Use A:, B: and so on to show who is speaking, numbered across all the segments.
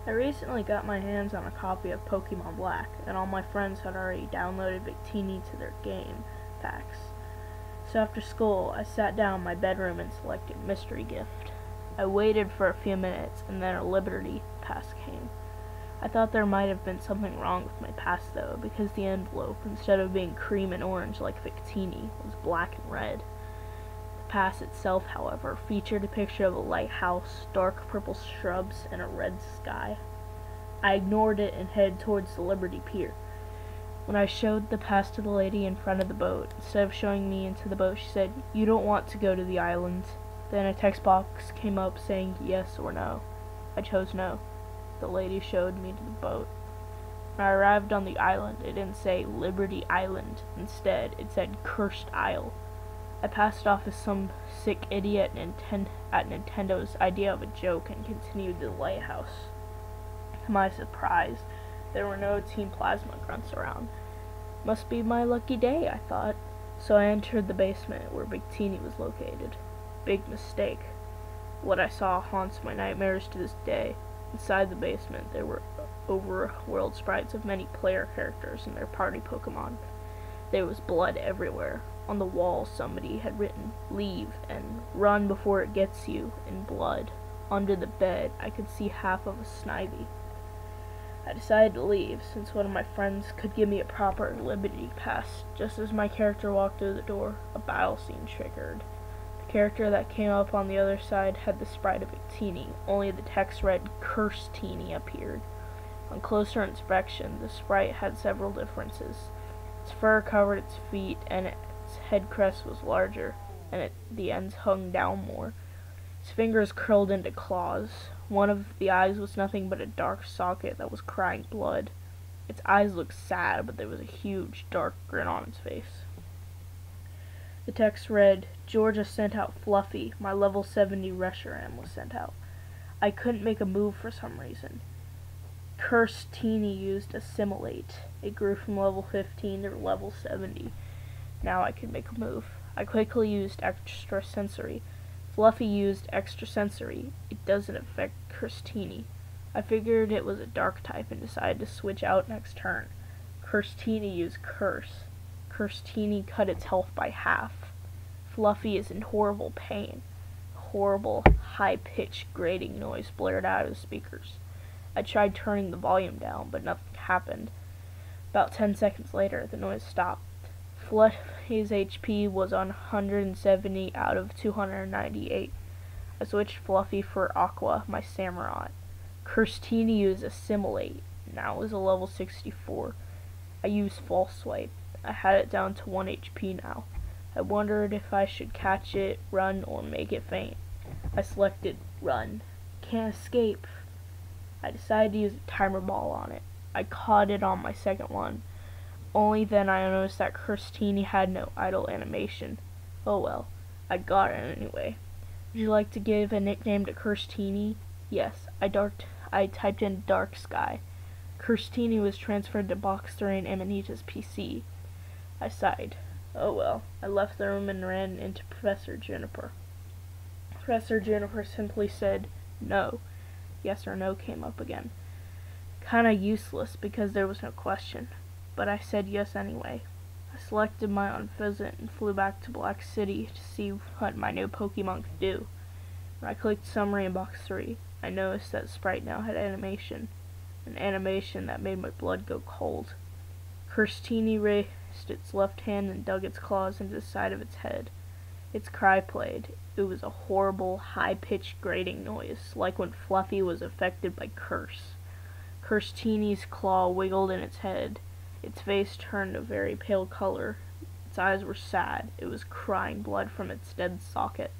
A: I recently got my hands on a copy of Pokemon Black, and all my friends had already downloaded Victini to their game packs. So after school, I sat down in my bedroom and selected Mystery Gift. I waited for a few minutes, and then a Liberty Pass came. I thought there might have been something wrong with my pass, though, because the envelope, instead of being cream and orange like Victini, was black and red. The pass itself, however, featured a picture of a lighthouse, dark purple shrubs, and a red sky. I ignored it and headed towards the Liberty Pier. When I showed the pass to the lady in front of the boat, instead of showing me into the boat, she said, "You don't want to go to the island." Then a text box came up saying yes or no. I chose no. The lady showed me to the boat. When I arrived on the island, it didn't say Liberty Island. Instead, it said Cursed Isle. I passed off as some sick idiot at Nintendo's idea of a joke and continued to the lighthouse. To my surprise, there were no Team Plasma grunts around. Must be my lucky day, I thought. So I entered the basement where Victini was located. Big mistake. What I saw haunts my nightmares to this day. Inside the basement, there were overworld sprites of many player characters and their party Pokemon. There was blood everywhere. On the wall, somebody had written, "Leave," and "Run before it gets you," in blood. Under the bed, I could see half of a Snivy. I decided to leave, since one of my friends could give me a proper Liberty Pass. Just as my character walked through the door, a battle scene triggered. The character that came up on the other side had the sprite of Victini, only the text read Cursedtini appeared. On closer inspection, the sprite had several differences. Its fur covered its feet, and its head crest was larger, and the ends hung down more. Its fingers curled into claws. One of the eyes was nothing but a dark socket that was crying blood. Its eyes looked sad, but there was a huge, dark grin on its face. The text read, "Georgia sent out Fluffy. My level 70 Reshiram was sent out." I couldn't make a move for some reason. Cursedtini used Assimilate. It grew from level 15 to level 70. Now I could make a move. I quickly used Extrasensory. Fluffy used Extrasensory. It doesn't affect Cursedtini. I figured it was a dark type and decided to switch out next turn. Cursedtini used Curse. Cursedtini cut its health by half. Fluffy is in horrible pain. A horrible, high-pitched grating noise blared out of the speakers. I tried turning the volume down, but nothing happened. About 10 seconds later, the noise stopped. Fluffy's HP was on 170 out of 298. I switched Fluffy for Aqua, my Samurai. Cursedtini used Assimilate. Now it was a level 64. I used False Swipe. I had it down to 1 HP now. I wondered if I should catch it, run, or make it faint. I selected Run. Can't escape. I decided to use a timer ball on it. I caught it on my second one. Only then I noticed that Cursedtini had no idle animation. Oh well, I got it anyway. Would you like to give a nickname to Cursedtini? Yes, I typed in Dark Sky. Cursedtini was transferred to Box 3 in Amanita's PC. I sighed. Oh well. I left the room and ran into Professor Juniper. Professor Juniper simply said, "No." Yes or no came up again. Kinda useless because there was no question. But I said yes anyway. I selected my Unpheasant and flew back to Black City to see what my new Pokemon could do. When I clicked Summary in Box 3, I noticed that Sprite now had animation. An animation that made my blood go cold. Cursedtini raised its left hand and dug its claws into the side of its head. Its cry played. It was a horrible, high-pitched grating noise, like when Fluffy was affected by Curse. Cursedtini's claw wiggled in its head. Its face turned a very pale color. Its eyes were sad. It was crying blood from its dead socket.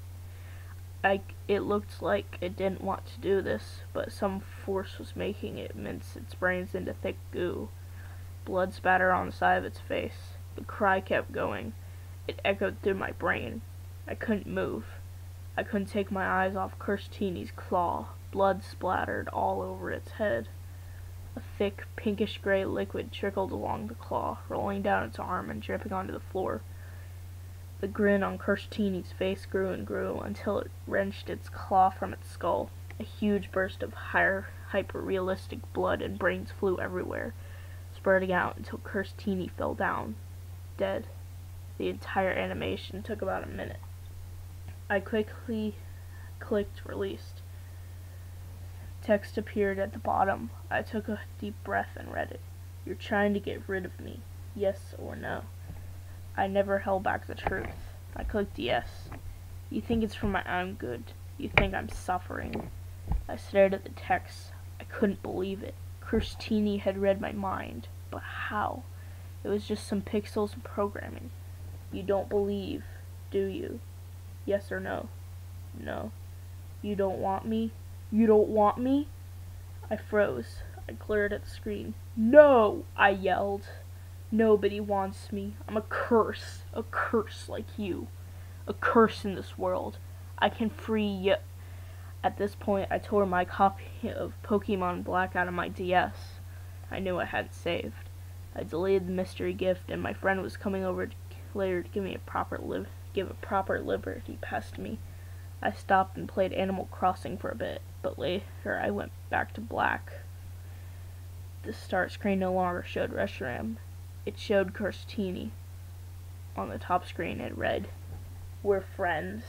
A: It looked like it didn't want to do this, but some force was making it mince its brains into thick goo. Blood spattered on the side of its face. The cry kept going. It echoed through my brain. I couldn't move. I couldn't take my eyes off Cursedtini's claw. Blood splattered all over its head. A thick, pinkish-gray liquid trickled along the claw, rolling down its arm and dripping onto the floor. The grin on Cursedtini's face grew and grew until it wrenched its claw from its skull. A huge burst of hyper-realistic blood and brains flew everywhere, spreading out until Cursedtini fell down, dead. The entire animation took about a minute. I quickly clicked released. Text appeared at the bottom. I took a deep breath and read it. You're trying to get rid of me. Yes or no? I never held back the truth. I clicked yes. You think it's for my own good. You think I'm suffering. I stared at the text. I couldn't believe it. Cursedtini had read my mind. But how? It was just some pixels and programming. You don't believe, do you? Yes or no? No. You don't want me? You don't want me? I froze. I glared at the screen. No! I yelled. Nobody wants me. I'm a curse like you. A curse in this world. I can free you. At this point, I tore my copy of Pokemon Black out of my DS. I knew I hadn't saved. I deleted the mystery gift, and my friend was coming over later to give a proper liberty past me. I stopped and played Animal Crossing for a bit, but later I went back to Black. The start screen no longer showed Reshiram. It showed Cursedtini. On the top screen it read, "We're friends."